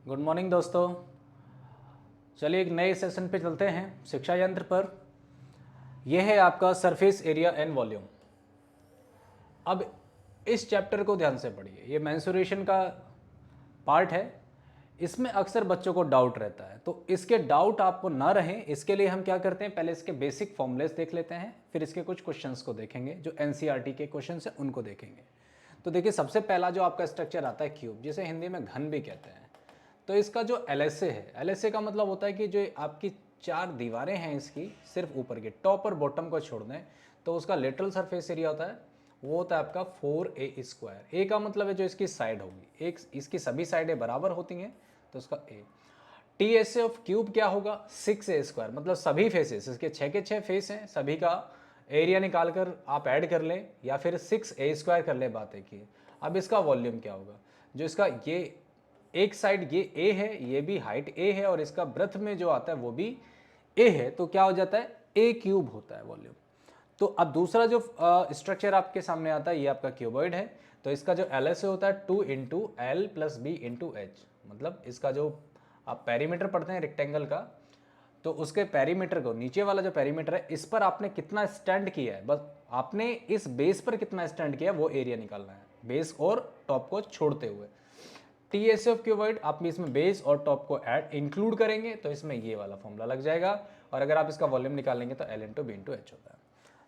Good morning दोस्तों। चलिए एक नए सेशन पे चलते हैं शिक्षा यंत्र पर। यह है आपका सरफेस एरिया एंड वॉल्यूम। अब इस चैप्टर को ध्यान से पढ़िए, ये मेंसुरेशन का पार्ट है। इसमें अक्सर बच्चों को डाउट रहता है, तो इसके डाउट आपको ना रहें इसके लिए हम क्या करते हैं, पहले इसके बेसिक फॉर्मूलेस देख लेते हैं, फिर इसके कुछ क्वेश्चंस को देखेंगे जो एनसीईआरटी के क्वेश्चंस हैं उनको देखेंगे। तो देखिए सबसे पहला जो आपका स्ट्रक्चर आता है क्यूब, जिसे हिंदी में घन भी कहते हैं। तो इसका जो एलएसए है, एलएसए का मतलब होता है कि जो आपकी चार दीवारें हैं इसकी सिर्फ ऊपर के टॉप और बॉटम को छोड़ दें तो उसका लेटरल सरफेस एरिया होता है, वो होता है आपका 4a²। ए का मतलब है जो इसकी साइड होगी, एक इसकी सभी साइडें बराबर होती हैं तो उसका ए। टी एस ऑफ क्यूब क्या होगा, 6a², मतलब सभी फेसेस, इसके 6 के 6 फेस हैं, सभी का एरिया निकालकर आप ऐड कर लें या फिर 6a² कर लें, बात एक ही है। अब इसका वॉल्यूम क्या होगा, जो इसका ये एक साइड ये ए है, ये भी हाइट ए है और इसका ब्रेथ में जो आता है वो भी ए है, तो क्या हो जाता है a³ होता है वॉल्यूम। तो अब दूसरा जो स्ट्रक्चर आपके सामने आता है ये आपका क्यूबॉइड है, तो इसका जो एलएसए होता है 2 × L + B × H, मतलब इसका जो आप पेरीमीटर पढ़ते हैं रेक्टेंगल का, तो उसके पेरीमीटर को, नीचे वाला जो पेरीमीटर है इस पर आपने कितना स्टैंड किया है, बस आपने इस बेस पर कितना स्टैंड किया है वो एरिया निकालना है, बेस और टॉप को छोड़ते हुए। टी एस ऑफ क्यूबॉइड आप इसमें बेस और टॉप को ऐड इंक्लूड करेंगे तो इसमें ये वाला फॉर्मूला लग जाएगा, और अगर आप इसका वॉल्यूम निकालेंगे तो L × B × H होता है।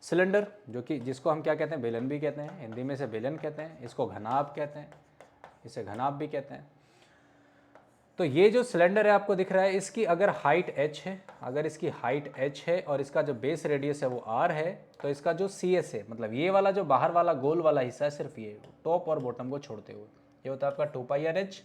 सिलेंडर, जो कि जिसको हम क्या कहते हैं, बेलन भी कहते हैं, हिंदी में इसे बेलन कहते हैं, इसको घनाभ कहते हैं, इसे घनाभ भी कहते हैं। तो ये जो सिलेंडर है आपको दिख रहा है, इसकी अगर हाइट h है, अगर इसकी हाइट h है और इसका जो बेस रेडियस है वो r है, तो इसका जो cs है, मतलब ये वाला जो बाहर वाला गोल वाला हिस्सा है, सिर्फ ये टॉप और बॉटम को छोड़ते हुए, ये होता है आपका 2πrh।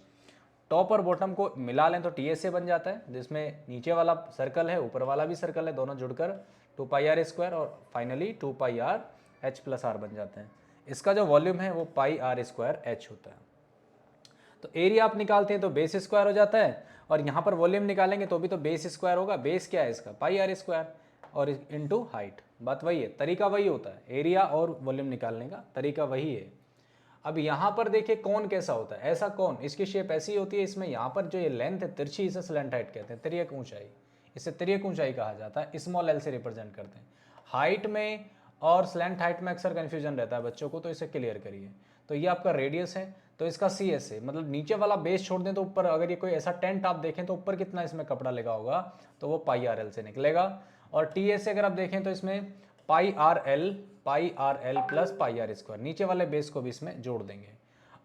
टॉप और बॉटम को मिला लें तो TSA बन जाता है, जिसमें नीचे वाला सर्कल है ऊपर वाला भी सर्कल है, दोनों जुड़कर 2πr² और फाइनली 2πrh+r बन जाते हैं। इसका जो वॉल्यूम है वो πr² होता है। तो एरिया आप निकालते हैं तो बेस स्क्वायर हो जाता है, और यहाँ पर वॉल्यूम निकालेंगे तो भी तो बेस स्क्वायर होगा। बेस क्या है इसका, πr² और इनटू हाइट, बात वही है, तरीका वही होता है, एरिया और वॉल्यूम निकालने का तरीका वही है। अब यहाँ पर देखिए कौन कैसा होता है, ऐसा कौन, इसकी शेप ऐसी होती है, इसमें यहाँ पर जो ये लेंथ है तिरछी, इसे स्लैंट हाइट कहते हैं, तिर्यक ऊंचाई, इसे तिर्यक ऊंचाई कहा जाता है, स्मॉल एल से रिप्रेजेंट करते हैं। हाइट में और स्लैंट हाइट में अक्सर कन्फ्यूजन रहता है बच्चों को, तो इसे क्लियर करिए। तो ये आपका रेडियस है, तो इसका सी एस है, मतलब नीचे वाला बेस छोड़ दें तो ऊपर, अगर ये कोई ऐसा टेंट आप देखें तो ऊपर कितना इसमें कपड़ा लगा होगा, तो वो πrl से निकलेगा। और टी एस अगर आप देखें तो इसमें πrl + πr², नीचे वाले बेस को भी इसमें जोड़ देंगे।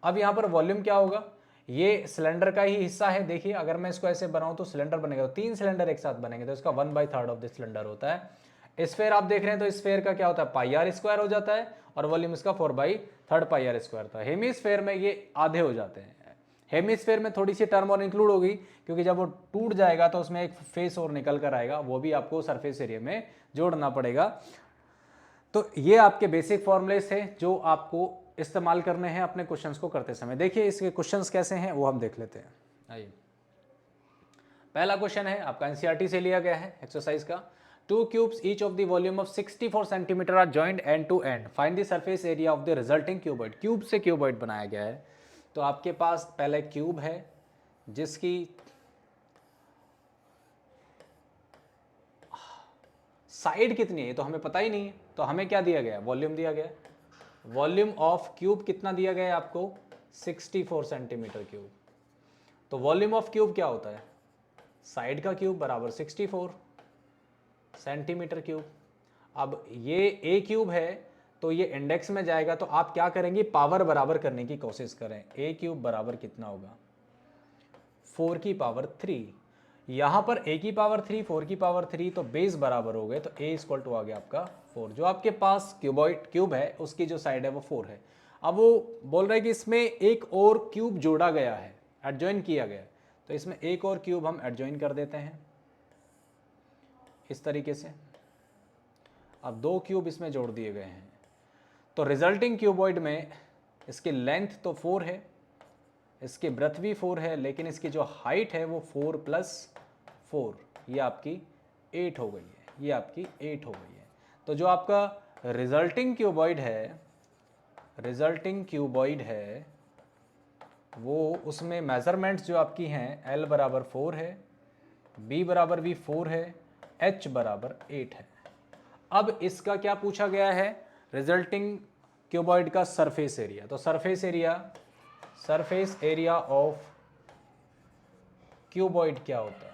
अब यहाँ पर वॉल्यूम क्या होगा, ये सिलेंडर का ही हिस्सा है, देखिए अगर मैं इसको ऐसे बनाऊं तो सिलेंडर बनेगा, तो 3 सिलेंडर एक साथ बनेंगे तो इसका 1/3 ऑफ द सिलेंडर होता है। स्फेयर आप देख रहे हैं तो स्फेयर का क्या होता है, πr² हो जाता है, और वॉल्यूम इसका 4/3 πr² था। हेमीस्फेयर में ये आधे हो जाते हैं। हेमीस्फेयर में थोड़ी सी टर्म और इंक्लूड होगी, क्योंकि जब वो टूट जाएगा तो उसमें एक फेस और निकल कर आएगा, वो भी आपको सरफेस एरिया में जोड़ना पड़ेगा। तो ये आपके बेसिक फॉर्मूलेस है जो आपको इस्तेमाल करने हैं अपने क्वेश्चंस को करते समय। देखिए इसके क्वेश्चंस कैसे हैं वो हम देख लेते हैं। आइए, पहला क्वेश्चन है आपका एनसीईआरटी से लिया गया है एक्सरसाइज का। 2 cubes each of the volume of 64 centimetre are joined end to end, find the surface area of the resulting cuboid. Cube से क्यूबॉइड बनाया गया है, तो आपके पास पहले क्यूब है जिसकी साइड कितनी है तो हमें पता ही नहीं है, तो हमें क्या दिया गया है, वॉल्यूम दिया गया है। वॉल्यूम ऑफ क्यूब कितना दिया गया है आपको, 64 सेंटीमीटर क्यूब। तो वॉल्यूम ऑफ क्यूब क्या होता है, साइड का क्यूब बराबर 64 सेंटीमीटर क्यूब। अब ये ए क्यूब है तो ये इंडेक्स में जाएगा, तो आप क्या करेंगे, पावर बराबर करने की कोशिश करें। ए क्यूब बराबर कितना होगा, 4⁻3। यहां पर a की पावर 3, 4 की पावर 3, तो बेस बराबर हो गए, तो a = आ गया आपका 4। जो आपके पास क्यूब है उसकी जो साइड है वो 4 है। अब वो बोल रहा है कि इसमें एक और क्यूब जोड़ा गया है, एडजॉइन किया गया है, तो इसमें एक और क्यूब हम एडजॉइन कर देते हैं इस तरीके से। अब 2 क्यूब इसमें जोड़ दिए गए हैं, तो रिजल्टिंग क्यूबॉइड में इसकी लेंथ तो 4 है, इसकी ब्रेथ भी 4 है, लेकिन इसकी जो हाइट है वो 4 + 4, ये आपकी 8 हो गई है, ये आपकी 8 हो गई है। तो जो आपका रिजल्टिंग क्यूबॉइड है वो उसमें मेज़रमेंट्स जो आपकी हैं L बराबर 4 है, B बराबर भी 4 है, H बराबर 8 है। अब इसका क्या पूछा गया है, रिजल्टिंग क्यूबॉइड का सरफेस एरिया। तो सरफेस एरिया ऑफ क्यूबॉइड क्या होता है,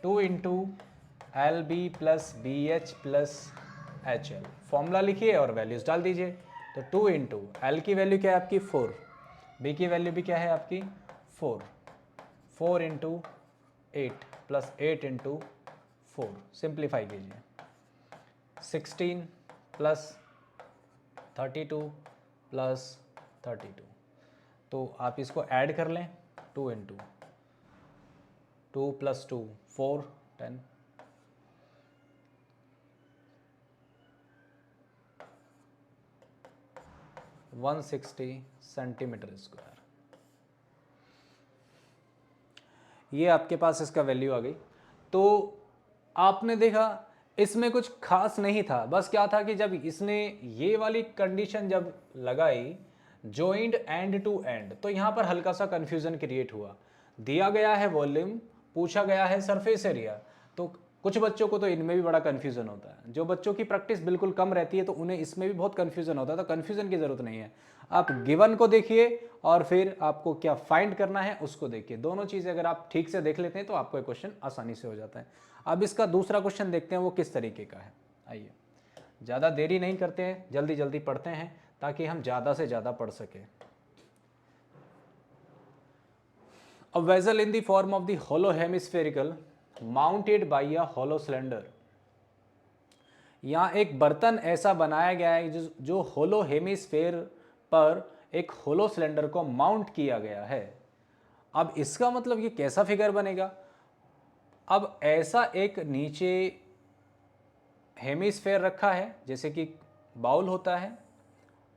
2 into L B plus B H plus H L. Formula लिखिए और वैल्यूज डाल दीजिए। तो 2 इंटू एल की वैल्यू क्या है आपकी 4, बी की वैल्यू भी क्या है आपकी 4, 4 इंटू 8 प्लस 8 इंटू 4, सिंप्लीफाई कीजिए, 16 प्लस 32 प्लस 32। तो आप इसको ऐड कर लें, 2 इंटू 2 प्लस 2 4 10, 160 सेंटीमीटर स्क्वायर। ये आपके पास इसका वैल्यू आ गई। तो आपने देखा इसमें कुछ खास नहीं था, बस क्या था कि जब इसने ये वाली कंडीशन जब लगाई जॉइंट एंड टू एंड, तो यहाँ पर हल्का सा कंफ्यूजन क्रिएट हुआ। दिया गया है वॉल्यूम, पूछा गया है सरफेस एरिया, तो कुछ बच्चों को तो इनमें भी बड़ा कन्फ्यूजन होता है। जो बच्चों की प्रैक्टिस बिल्कुल कम रहती है तो उन्हें इसमें भी बहुत कन्फ्यूजन होता है। तो कन्फ्यूजन की जरूरत नहीं है, आप गिवन को देखिए और फिर आपको क्या फाइंड करना है उसको देखिए। दोनों चीज़ें अगर आप ठीक से देख लेते हैं तो आपको क्वेश्चन आसानी से हो जाता है। अब इसका दूसरा क्वेश्चन देखते हैं वो किस तरीके का है। आइए, ज़्यादा देरी नहीं करते हैं, जल्दी जल्दी पढ़ते हैं ताकि हम ज़्यादा से ज़्यादा पढ़ सकें। A vessel in the form of the hollow hemispherical mounted by a hollow cylinder। यहाँ एक बर्तन ऐसा बनाया गया है जो होलो हेमिस्फेयर पर एक होलो सिलेंडर को माउंट किया गया है। अब इसका मतलब ये कैसा फिगर बनेगा। अब ऐसा एक नीचे हेमिस्फेयर रखा है जैसे कि बाउल होता है,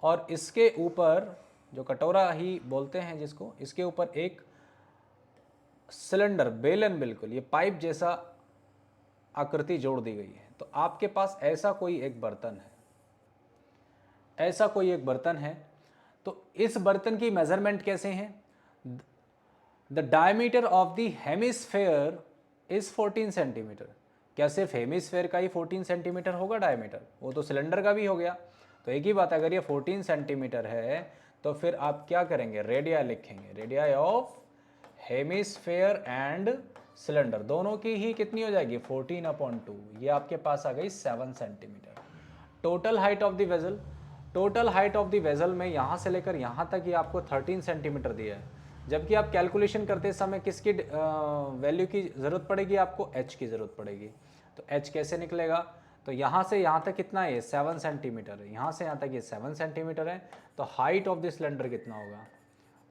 और इसके ऊपर जो कटोरा ही बोलते हैं जिसको, इसके ऊपर एक सिलेंडर बेलन, बिल्कुल ये पाइप जैसा आकृति जोड़ दी गई है। तो आपके पास ऐसा कोई एक बर्तन है, ऐसा कोई एक बर्तन है। तो इस बर्तन की मेजरमेंट कैसे हैं, the diameter of the hemisphere is 14 centimetre. क्या सिर्फ हेमिस्फेयर का ही 14 सेंटीमीटर होगा डायमीटर, वो तो सिलेंडर का भी हो गया। तो एक ही बात, अगर ये 14 सेंटीमीटर है तो फिर आप क्या करेंगे, रेडिया लिखेंगे, radio of hemisphere and cylinder दोनों की ही कितनी हो जाएगी 14/2। ये आपके पास आ गई 7 centimetre. Total height of the vessel, total height of the vessel में यहाँ से लेकर यहाँ तक ये आपको 13 सेंटीमीटर दिया है। जबकि आप कैलकुलेशन करते समय किसकी वैल्यू की ज़रूरत पड़ेगी, आपको h की ज़रूरत पड़ेगी। तो h कैसे निकलेगा, तो यहाँ से यहाँ तक कितना है, 7 सेंटीमीटर है, यहाँ से यहाँ तक ये 7 सेंटीमीटर है। तो हाइट ऑफ द सिलेंडर कितना होगा,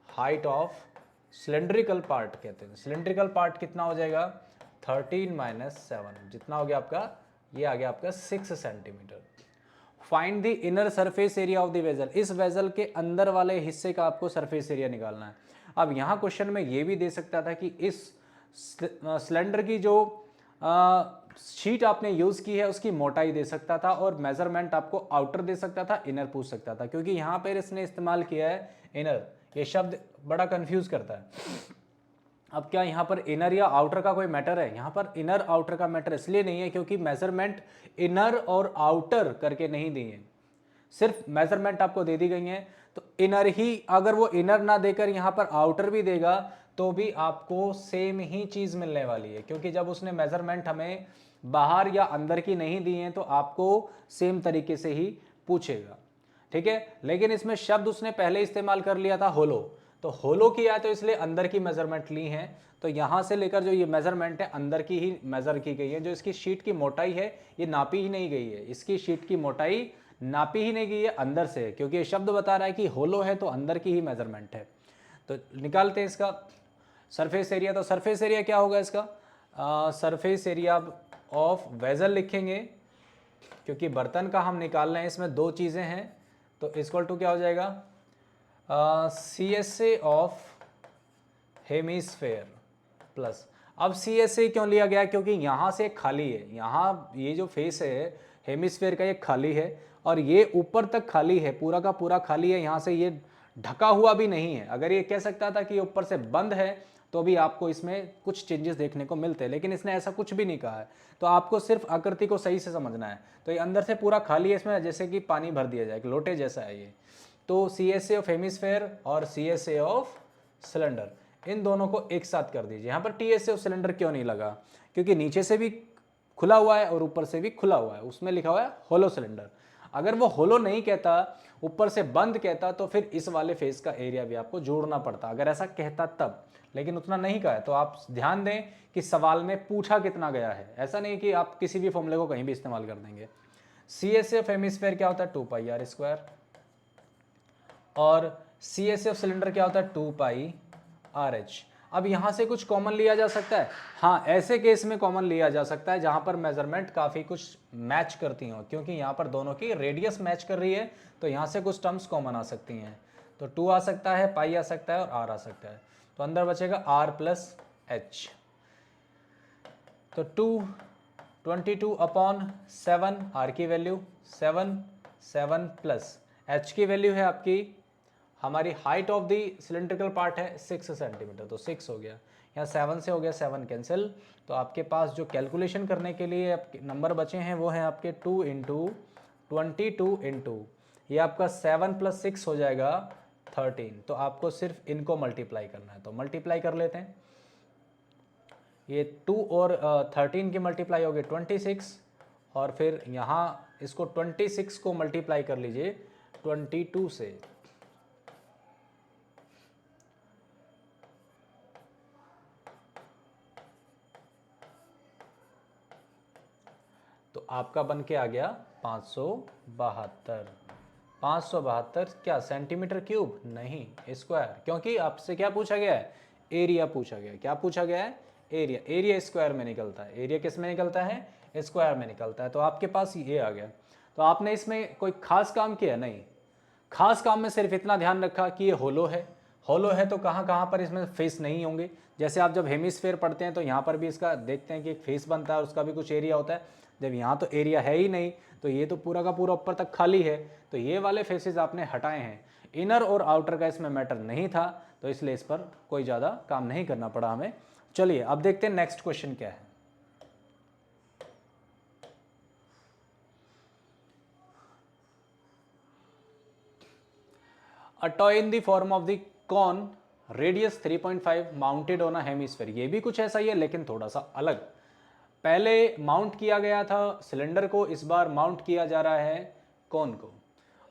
हाइट ऑफ सिलेंड्रिकल पार्ट कहते हैं, सिलेंड्रिकल पार्ट कितना हो जाएगा 13 - 7, जितना हो गया आपका, ये आ गया आपका 6 centimetre. Find the inner surface area of the vessel, इस वेजल के अंदर वाले हिस्से का आपको सरफेस एरिया निकालना है। अब यहाँ क्वेश्चन में ये भी दे सकता था कि इस सिलेंडर की जो शीट आपने यूज़ की है उसकी मोटाई दे सकता था, और मेजरमेंट आपको आउटर दे सकता था, इनर पूछ सकता था। क्योंकि यहाँ पर इसने इस्तेमाल किया है इनर, ये शब्द बड़ा कंफ्यूज करता है। अब क्या यहाँ पर इनर या आउटर का कोई मैटर है, यहाँ पर इनर आउटर का मैटर इसलिए नहीं है क्योंकि मेजरमेंट इनर और आउटर करके नहीं दी है, सिर्फ मेजरमेंट आपको दे दी गई है। तो इनर ही, अगर वो इनर ना देकर यहाँ पर आउटर भी देगा तो भी आपको सेम ही चीज़ मिलने वाली है, क्योंकि जब उसने मेजरमेंट हमें बाहर या अंदर की नहीं दी है तो आपको सेम तरीके से ही पूछेगा, ठीक है। लेकिन इसमें शब्द उसने पहले इस्तेमाल कर लिया था होलो, तो होलो किया है तो इसलिए अंदर की मेजरमेंट ली है। तो यहाँ से लेकर जो ये मेजरमेंट है अंदर की ही मेजर की गई है। जो इसकी शीट की मोटाई है ये नापी ही नहीं गई है, इसकी शीट की मोटाई नापी ही नहीं गई है, अंदर से है, क्योंकि ये शब्द बता रहा है कि होलो है तो अंदर की ही मेजरमेंट है। तो निकालते हैं इसका सरफेस एरिया। तो सरफेस एरिया क्या होगा इसका, सरफेस एरिया ऑफ वेजल लिखेंगे, क्योंकि बर्तन का हम निकाल रहे हैं, इसमें दो चीज़ें हैं। तो इक्वल टू क्या हो जाएगा, CSA ऑफ हेमिस्फेयर प्लस। अब CSA क्यों लिया गया, क्योंकि यहाँ से खाली है, यहाँ ये जो फेस है हेमिस्फेयर का ये खाली है और ये ऊपर तक खाली है, पूरा का पूरा खाली है, यहाँ से ये ढका हुआ भी नहीं है। अगर ये कह सकता था कि ये ऊपर से बंद है तो भी आपको इसमें कुछ चेंजेस देखने को मिलते हैं, लेकिन इसने ऐसा कुछ भी नहीं कहा है। तो आपको सिर्फ आकृति को सही से समझना है। तो ये अंदर से पूरा खाली है, इसमें जैसे कि पानी भर दिया जाए, एक लोटे जैसा है ये। तो CSA ऑफ हेमिस्फेयर और CSA ऑफ सिलेंडर, इन दोनों को एक साथ कर दीजिए। यहाँ पर TSA ऑफ सिलेंडर क्यों नहीं लगा? क्योंकि नीचे से भी खुला हुआ है और ऊपर से भी खुला हुआ है, उसमें लिखा हुआ है होलो सिलेंडर। अगर वो होलो नहीं कहता, ऊपर से बंद कहता, तो फिर इस वाले फेस का एरिया भी आपको जोड़ना पड़ता, अगर ऐसा कहता तब। लेकिन उतना नहीं कहा है। तो आप ध्यान दें कि सवाल में पूछा कितना गया है, ऐसा नहीं कि आप किसी भी फॉर्मूले को कहीं भी इस्तेमाल कर देंगे। CSA ऑफ हेमिस्फेयर क्या होता है? 2πr²। और CSA ऑफ सिलेंडर क्या होता है? 2πRH। अब यहां से कुछ कॉमन लिया जा सकता है? हाँ, ऐसे केस में कॉमन लिया जा सकता है जहां पर मेजरमेंट काफी कुछ मैच करती हो, क्योंकि यहां पर दोनों की रेडियस मैच कर रही है, तो यहां से कुछ टर्म्स कॉमन आ सकती हैं। तो 2 आ सकता है, पाई आ सकता है और r आ सकता है। तो अंदर बचेगा r प्लस h। तो 22/7, r की वैल्यू 7 प्लस h की वैल्यू है आपकी, हमारी height of the cylindrical part है 6 सेंटीमीटर, तो 6 हो गया। यहाँ 7 से हो गया 7 कैंसिल। तो आपके पास जो कैलकुलेशन करने के लिए आपके नंबर बचे हैं वो हैं आपके 2 × 22 ये आपका 7 + 6 हो जाएगा 13। तो आपको सिर्फ इनको मल्टीप्लाई करना है, तो मल्टीप्लाई कर लेते हैं। ये 2 और 13 की मल्टीप्लाई हो गई 26, और फिर यहाँ इसको 26 को मल्टीप्लाई कर लीजिए 22 से। तो आपका बन के आ गया 572। 572 क्या सेंटीमीटर क्यूब? नहीं, स्क्वायर। क्योंकि आपसे क्या पूछा गया है? एरिया पूछा गया है। क्या पूछा गया है? एरिया। एरिया स्क्वायर में निकलता है। एरिया किस में निकलता है? स्क्वायर में निकलता है। तो आपके पास ये आ गया। तो आपने इसमें कोई खास काम किया? नहीं, खास काम में सिर्फ इतना ध्यान रखा कि ये होलो है। होलो है तो कहाँ कहाँ पर इसमें फेस नहीं होंगे। जैसे आप जब हेमिस्फेयर पढ़ते हैं तो यहाँ पर भी इसका देखते हैं कि एक फेस बनता है और उसका भी कुछ एरिया होता है। जब यहाँ तो एरिया है ही नहीं, तो ये तो पूरा का पूरा ऊपर तक खाली है, तो ये वाले फेसेस आपने हटाए हैं। इनर और आउटर का इसमें मैटर नहीं था, तो इसलिए इस पर कोई ज़्यादा काम नहीं करना पड़ा हमें। चलिए अब देखते हैं नेक्स्ट क्वेश्चन क्या है। A toy in the form of the cone radius 3.5 mounted on a hemisphere। ये भी कुछ ऐसा ही है लेकिन थोड़ा सा अलग। पहले माउंट किया गया था सिलेंडर को, इस बार माउंट किया जा रहा है कॉन को।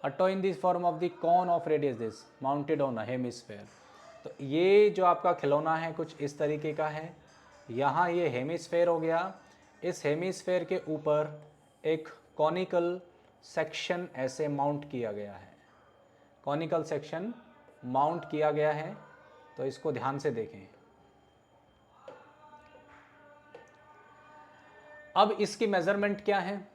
A toy in the form of the cone of radius this mounted on a hemisphere। तो ये जो आपका खिलौना है कुछ इस तरीके का है। यहाँ ये हेमिस्फेयर हो गया, इस हेमिस्फेयर के ऊपर एक कॉनिकल सेक्शन ऐसे माउंट किया गया है। कॉनिकल सेक्शन माउंट किया गया है, तो इसको ध्यान से देखें। अब इसकी मेजरमेंट क्या है?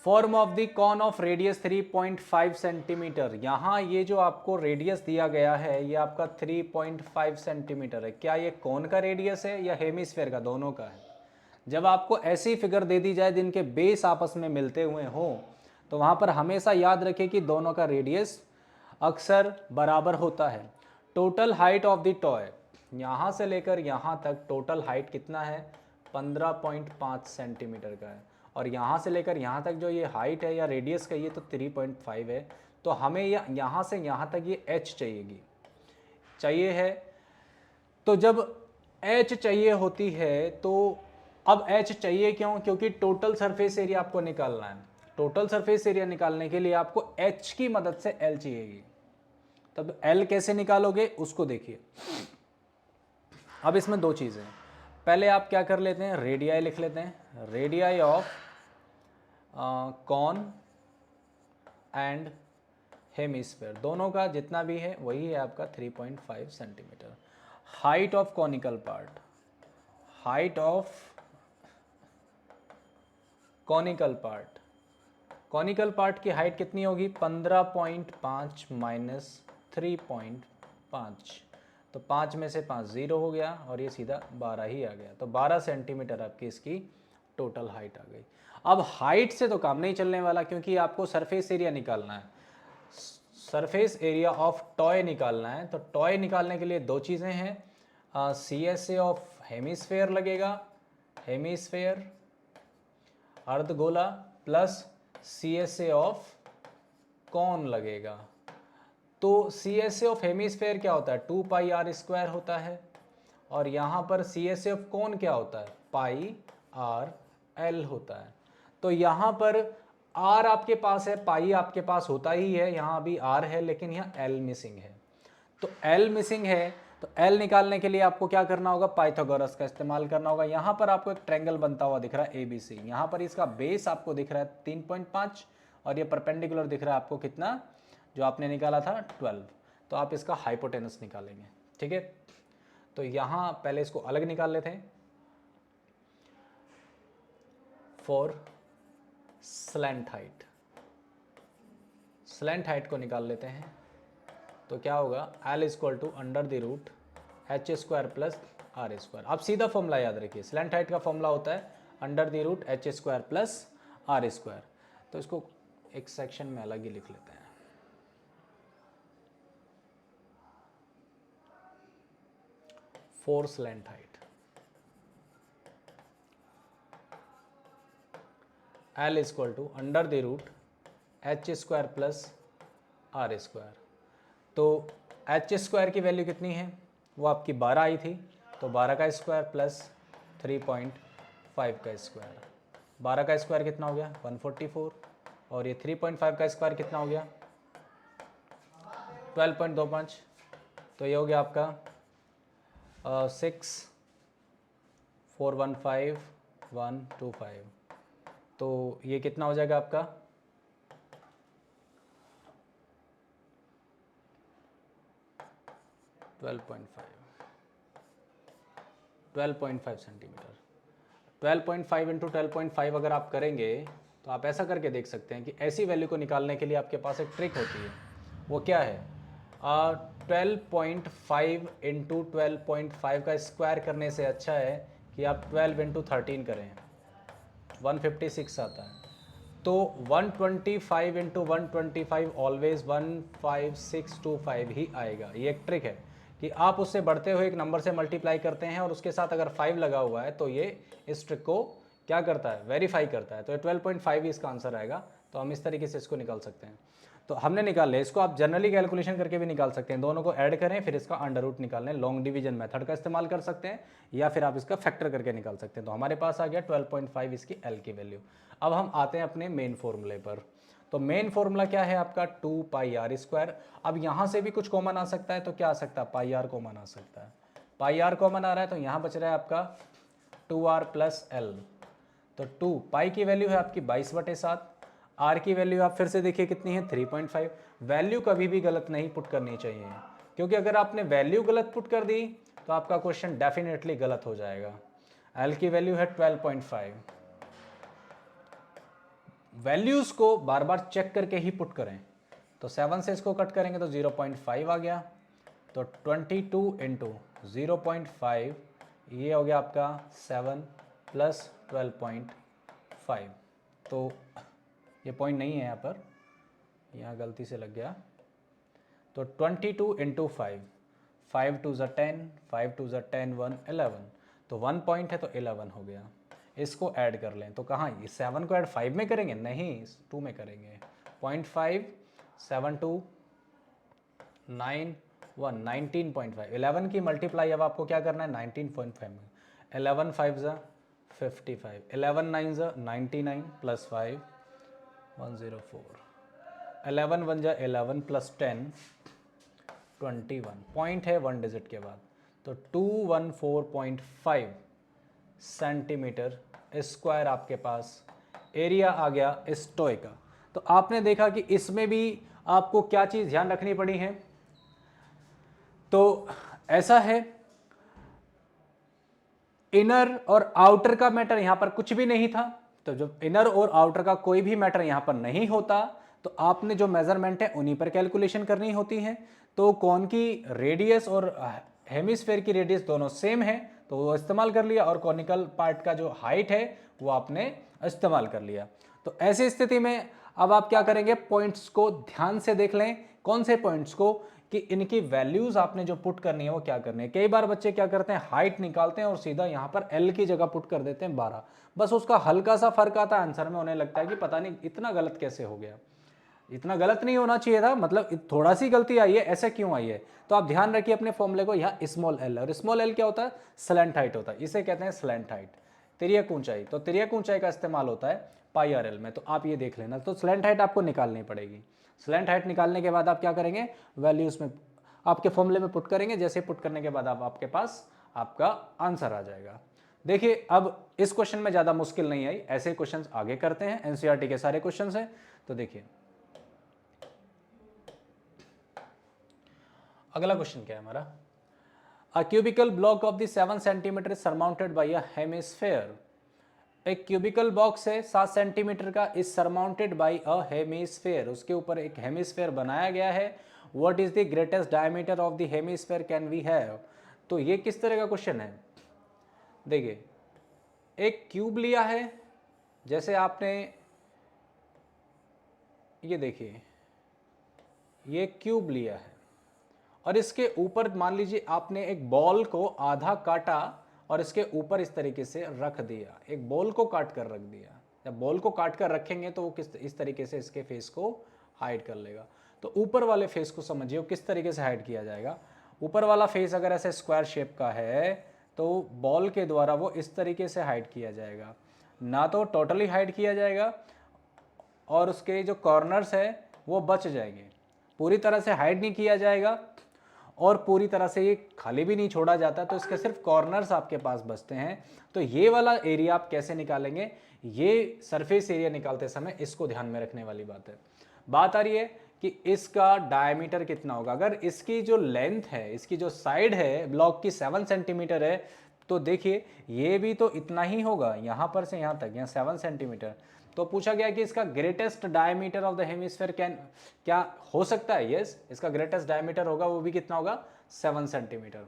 Form of the cone of radius 3.5 centimetre. यहाँ ये जो आपको रेडियस दिया गया है ये आपका 3.5 सेंटीमीटर है। क्या ये कॉन का रेडियस है या हेमिस्फेयर का? दोनों का है। जब आपको ऐसी फिगर दे दी जाए जिनके बेस आपस में मिलते हुए हों, तो वहाँ पर हमेशा याद रखें कि दोनों का रेडियस अक्सर बराबर होता है। Total height of the toy, यहाँ से लेकर यहाँ तक टोटल हाइट कितना है? 15.5 सेंटीमीटर का है। और यहाँ से लेकर यहाँ तक जो ये हाइट है या रेडियस का, ये तो 3.5 है। तो हमें यहाँ से यहाँ तक ये h चाहिए है। तो जब h चाहिए होती है तो अब h चाहिए क्यों? क्योंकि टोटल सरफेस एरिया आपको निकालना है। टोटल सरफेस एरिया निकालने के लिए आपको h की मदद से l चाहिएगी। तब l कैसे निकालोगे उसको देखिए। अब इसमें दो चीज़ें, पहले आप क्या कर लेते हैं? रेडियाई लिख लेते हैं। Radii of cone and hemisphere, दोनों का जितना भी है वही है आपका 3.5 centimetre. Height of conical part, height of conical part, conical part की हाइट कितनी होगी? 15.5 माइनस 3.5, तो 5 में से 5 0 हो गया और ये सीधा 12 ही आ गया। तो 12 सेंटीमीटर आपकी इसकी टोटल हाइट आ गई। अब हाइट से तो काम नहीं चलने वाला, क्योंकि आपको सरफेस एरिया निकालना है। सरफेस एरिया ऑफ टॉय निकालना है, तो टॉय निकालने के लिए दो चीज़ें हैं, CSA ऑफ हेमिस्फेयर लगेगा, हेमिस्फेयर अर्धगोला, प्लस CSA ऑफ कॉन लगेगा। तो CSA ऑफ हेमिस्फेयर क्या होता है, 2 पाई आर स्क्वायर होता है, और यहाँ पर CSA ऑफ कॉन क्या होता है, पाई आर एल होता है। तो यहाँ पर आर आपके पास है, पाई आपके पास होता ही है, यहाँ अभी आर है लेकिन यहाँ एल मिसिंग है। तो एल मिसिंग है, तो एल निकालने के लिए आपको क्या करना होगा, पाइथागोरस का इस्तेमाल करना होगा। यहाँ पर आपको एक ट्रायंगल बनता हुआ दिख रहा है ABC, यहाँ पर इसका बेस आपको दिख रहा है 3.5 और ये परपेंडिकुलर दिख रहा है आपको कितना, जो आपने निकाला था 12। तो आप इसका हाइपोटेनस निकालेंगे, ठीक है। तो यहाँ पहले इसको अलग निकाल लेते हैं। For slant height, slant height को निकाल लेते हैं। तो क्या होगा, L equal to under the root H square plus R square. आप सीधा फॉर्मूला याद रखिए, स्लैंट हाइट का फॉर्मूला होता है under the root H square plus R square. तो इसको एक सेक्शन में अलग ही लिख लेते हैं। For slant height L equal to under the root H square plus R square. तो H स्क्वायर की वैल्यू कितनी है, वो आपकी 12 आई थी, तो 12 का स्क्वायर प्लस 3.5 का स्क्वायर। 12 का स्क्वायर कितना हो गया, 144, और ये 3.5 का स्क्वायर कितना हो गया, 12.25। तो ये हो गया आपका 6415125। तो ये कितना हो जाएगा आपका 12.5 सेंटीमीटर। 12.5 इंटू 12.5 अगर आप करेंगे तो आप ऐसा करके देख सकते हैं कि ऐसी वैल्यू को निकालने के लिए आपके पास एक ट्रिक होती है। वो क्या है, 12.5 इंटू 12.5 का स्क्वायर करने से अच्छा है कि आप 12 इंटू 13 करें, 156 आता है। तो 125 इंटू 125 ऑलवेज 15625 ही आएगा। ये एक ट्रिक है कि आप उससे बढ़ते हुए एक नंबर से मल्टीप्लाई करते हैं और उसके साथ अगर 5 लगा हुआ है तो ये इस ट्रिक को क्या करता है, वेरीफाई करता है। तो ये 12.5 ही इसका आंसर आएगा। तो हम इस तरीके से इसको निकाल सकते हैं। तो हमने निकाल लिया, इसको आप जनरली कैलकुलेशन करके भी निकाल सकते हैं। दोनों को ऐड करें फिर इसका अंडर रूट निकालें, लॉन्ग डिवीजन मेथड का इस्तेमाल कर सकते हैं, या फिर आप इसका फैक्टर करके निकाल सकते हैं। तो हमारे पास आ गया 12.5 इसकी एल की वैल्यू। अब हम आते हैं अपने मेन फॉर्मूले पर। तो मेन फॉर्मूला क्या है आपका, 2 पाई आर स्क्वायर। अब यहाँ से भी कुछ कॉमन आ सकता है, तो क्या आ सकता है, पाई आर कॉमन आ सकता है। पाई आर कॉमन आ रहा है तो यहाँ बच रहा है आपका 2r प्लस एल। तो 2 पाई की वैल्यू है आपकी 22/7, आर की वैल्यू आप फिर से देखिए कितनी है 3.5। वैल्यू कभी भी गलत नहीं पुट करनी चाहिए, क्योंकि अगर आपने वैल्यू गलत पुट कर दी तो आपका क्वेश्चन डेफिनेटली गलत हो जाएगा। एल की वैल्यू है 12.5। वैल्यूज को बार बार चेक करके ही पुट करें। तो 7 से इसको कट करेंगे तो 0.5 आ गया। तो 22 इंटू 0.5 ये हो गया आपका 7 प्लस 12.5। तो ये पॉइंट नहीं है यहाँ पर, यहाँ गलती से लग गया। तो 22 इंटू 5, 5 2 ज़ा 10, 5 2 ज़ा 10, 1 11। तो 1 पॉइंट है तो 11 हो गया। इसको ऐड कर लें तो कहाँ, ये 7 को ऐड 5 में करेंगे, नहीं 2 में करेंगे। 0.5 7 2 9 1 19.5। 11 की मल्टीप्लाई अब आपको क्या करना है 19.5 में। 11 5 ज़ा 55, 11 9 ज़ा 99 प्लस 5 104, 11 1 जा 11 प्लस 10 21। पॉइंट है 1 डिजिट के बाद। तो 214.5 सेंटीमीटर स्क्वायर आपके पास एरिया आ गया इस टॉय का। तो आपने देखा कि इसमें भी आपको क्या चीज़ ध्यान रखनी पड़ी है। तो ऐसा है, इनर और आउटर का मैटर यहां पर कुछ भी नहीं था। तो जब इनर और आउटर का कोई भी मैटर यहां पर नहीं होता तो आपने जो मेजरमेंट है उन्हीं पर कैलकुलेशन करनी होती है। तो कौन की रेडियस और हेमिस्फेयर की रेडियस दोनों सेम है तो वो इस्तेमाल कर लिया, और कॉनिकल पार्ट का जो हाइट है वो आपने इस्तेमाल कर लिया। तो ऐसी स्थिति में अब आप क्या करेंगे, पॉइंट्स को ध्यान से देख लें कौन से पॉइंट्स को, कि इनकी वैल्यूज आपने जो पुट करनी है वो क्या करनी है। कई बार बच्चे क्या करते हैं, हाइट निकालते हैं और सीधा यहाँ पर एल की जगह पुट कर देते हैं 12, बस उसका हल्का सा फर्क आता है आंसर में, उन्हें लगता है कि पता नहीं इतना गलत कैसे हो गया। इतना गलत नहीं होना चाहिए था, मतलब थोड़ा सी गलती आई है, ऐसे क्यों आई है। तो आप ध्यान रखिए अपने फॉर्मूले को, यहाँ स्मॉल एल, और स्मॉल एल क्या होता है, स्लैंट हाइट होता है, इसे कहते हैं स्लैंट हाइट, तिर्यक ऊंचाई। तो तिर्यक ऊंचाई का इस्तेमाल होता है पाई आर एल में, तो आप ये देख लेना। तो स्लैंट हाइट आपको निकालनी पड़ेगी। स्लैंट हाइट निकालने के बाद आप क्या करेंगे, वैल्यूज में आपके फॉर्मूले में पुट करेंगे, जैसे पुट करने के बाद आपके पास आपका आंसर आ जाएगा। देखिए अब इस क्वेश्चन में ज़्यादा मुश्किल नहीं आई, ऐसे क्वेश्चंस आगे करते हैं, एनसीईआरटी के सारे क्वेश्चंस हैं। तो देखिए अगला क्वेश्चन क्या है हमारा, a cubical block of the 7 centimetre surmounted by a hemisphere. एक क्यूबिकल बॉक्स है 7 सेंटीमीटर का, is surmounted by a hemisphere, उसके ऊपर एक हेमिस्फेयर बनाया गया है। What is the greatest diameter of the hemisphere can we have. तो ये किस तरह का क्वेश्चन है, देखिए एक क्यूब लिया है, जैसे आपने ये देखिए ये क्यूब लिया है और इसके ऊपर मान लीजिए आपने एक बॉल को आधा काटा और इसके ऊपर इस तरीके से रख दिया, एक बॉल को काट कर रख दिया। जब बॉल को काट कर रखेंगे तो वो किस इस तरीके से इसके फेस को हाइड कर लेगा। तो ऊपर वाले फेस को समझिए वो किस तरीके से हाइड किया जाएगा। ऊपर वाला फेस अगर ऐसे स्क्वायर शेप का है तो बॉल के द्वारा वो इस तरीके से हाइड किया जाएगा, ना तो टोटली हाइड किया जाएगा और उसके जो कॉर्नर्स है वो बच जाएंगे, पूरी तरह से हाइड नहीं किया जाएगा और पूरी तरह से ये खाली भी नहीं छोड़ा जाता, तो इसके सिर्फ कॉर्नर्स आपके पास बचते हैं। तो ये वाला एरिया आप कैसे निकालेंगे, ये सरफेस एरिया निकालते समय इसको ध्यान में रखने वाली बात है। बात आ रही है कि इसका डायमीटर कितना होगा। अगर इसकी जो लेंथ है, इसकी जो साइड है ब्लॉक की 7 सेंटीमीटर है, तो देखिए ये भी तो इतना ही होगा, यहाँ पर से यहाँ तक, यहाँ 7 सेंटीमीटर। तो पूछा गया कि इसका greatest diameter of the hemisphere can, क्या हो सकता है, यस इसका ग्रेटेस्ट डायमीटर होगा, वो भी कितना होगा 7 सेंटीमीटर।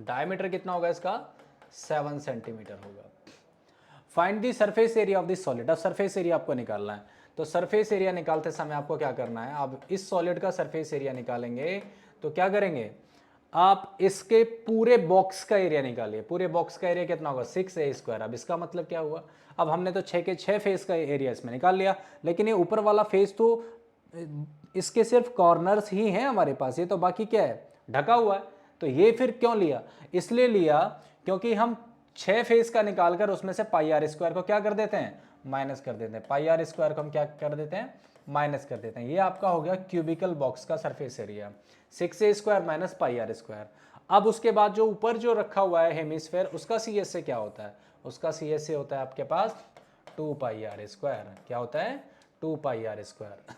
डायमीटर कितना होगा इसका 7 सेंटीमीटर होगा। Find the surface area of this solid. अब सरफेस एरिया आपको निकालना है, तो सरफेस एरिया निकालते समय आपको क्या करना है, आप इस सॉलिड का सरफेस एरिया निकालेंगे तो क्या करेंगे, आप इसके पूरे बॉक्स का एरिया निकालिए। पूरे बॉक्स का एरिया कितना होगा 6a²। अब इसका मतलब क्या हुआ, अब हमने तो 6 के 6 फेस का एरिया इसमें निकाल लिया, लेकिन ये ऊपर वाला फेस तो इसके सिर्फ कॉर्नर्स ही हैं हमारे पास, ये तो बाकी क्या है ढका हुआ है। तो ये फिर क्यों लिया, इसलिए लिया क्योंकि हम 6 फेस का निकालकर उसमें से πr² को क्या कर देते हैं, माइनस कर देते हैं। πr² को हम क्या कर देते हैं, माइनस कर देते हैं। ये आपका हो गया क्यूबिकल बॉक्स का surface area, 6a² minus πr²। अब उसके बाद जो ऊपर जो रखा हुआ है हेमिस्फेयर, उसका CS से क्या होता है, उसका CS से होता है आपके पास 2πr²। क्या होता है 2πr²।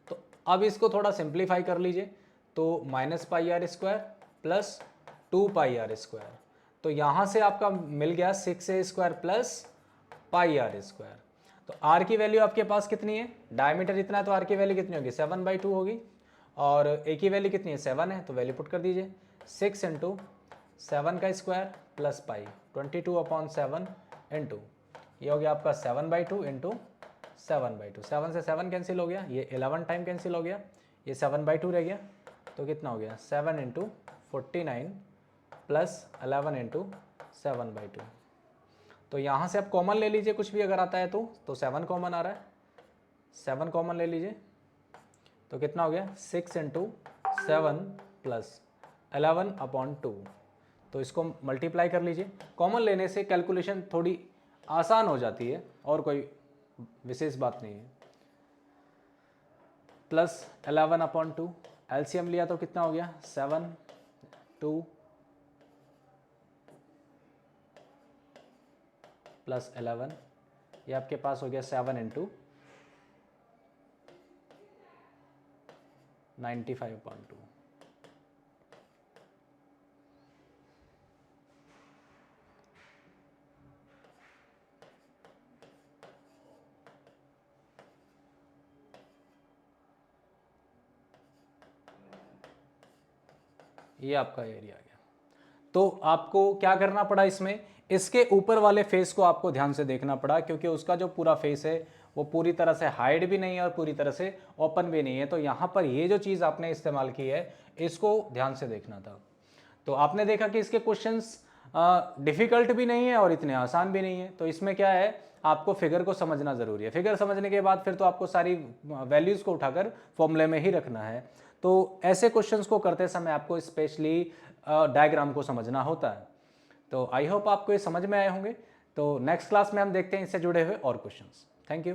तो अब इसको थोड़ा सिंप्लीफाई कर लीजिए, तो -πr² प्लस 2πr²। तो यहाँ से आपका मिल गया 6a² प्लस πr²। तो r की वैल्यू आपके पास कितनी है, डायमीटर इतना है तो r की वैल्यू कितनी होगी 7/2 होगी, और a की वैल्यू कितनी है 7 है, तो वैल्यू पुट कर दीजिए 6 × 7 का स्क्वायर प्लस पाई 22/7 इंटू, ये हो गया आपका 7/2 इंटू 7/2। 7 से 7 कैंसिल हो गया, ये 11 टाइम कैंसिल हो गया, ये 7/2 रह गया, तो कितना हो गया 7 × 49 प्लस 11 इंटू 7/2। तो यहाँ से आप कॉमन ले लीजिए, कुछ भी अगर आता है तो 7 कॉमन आ रहा है, 7 कॉमन ले लीजिए, तो कितना हो गया 6 × 7 प्लस 11/2। तो इसको मल्टीप्लाई कर लीजिए, कॉमन लेने से कैलकुलेशन थोड़ी आसान हो जाती है और कोई विशेष बात नहीं है। प्लस 11/2, एलसीएम लिया तो कितना हो गया 7 2 प्लस 11, ये आपके पास हो गया 7 × 95/2। ये आपका एरिया आ गया। तो आपको क्या करना पड़ा इसमें, इसके ऊपर वाले फेस को आपको ध्यान से देखना पड़ा, क्योंकि उसका जो पूरा फेस है वो पूरी तरह से हाइड भी नहीं है और पूरी तरह से ओपन भी नहीं है। तो यहाँ पर ये जो चीज़ आपने इस्तेमाल की है इसको ध्यान से देखना था। तो आपने देखा कि इसके क्वेश्चंस डिफ़िकल्ट भी नहीं है और इतने आसान भी नहीं है। तो इसमें क्या है, आपको फिगर को समझना ज़रूरी है। फिगर समझने के बाद फिर तो आपको सारी वैल्यूज़ को उठाकर फॉर्मूले में ही रखना है। तो ऐसे क्वेश्चंस को करते समय आपको स्पेशली डायग्राम को समझना होता है। तो आई होप आपको ये समझ में आए होंगे। तो नेक्स्ट क्लास में हम देखते हैं इससे जुड़े हुए और क्वेश्चंस। Thank you.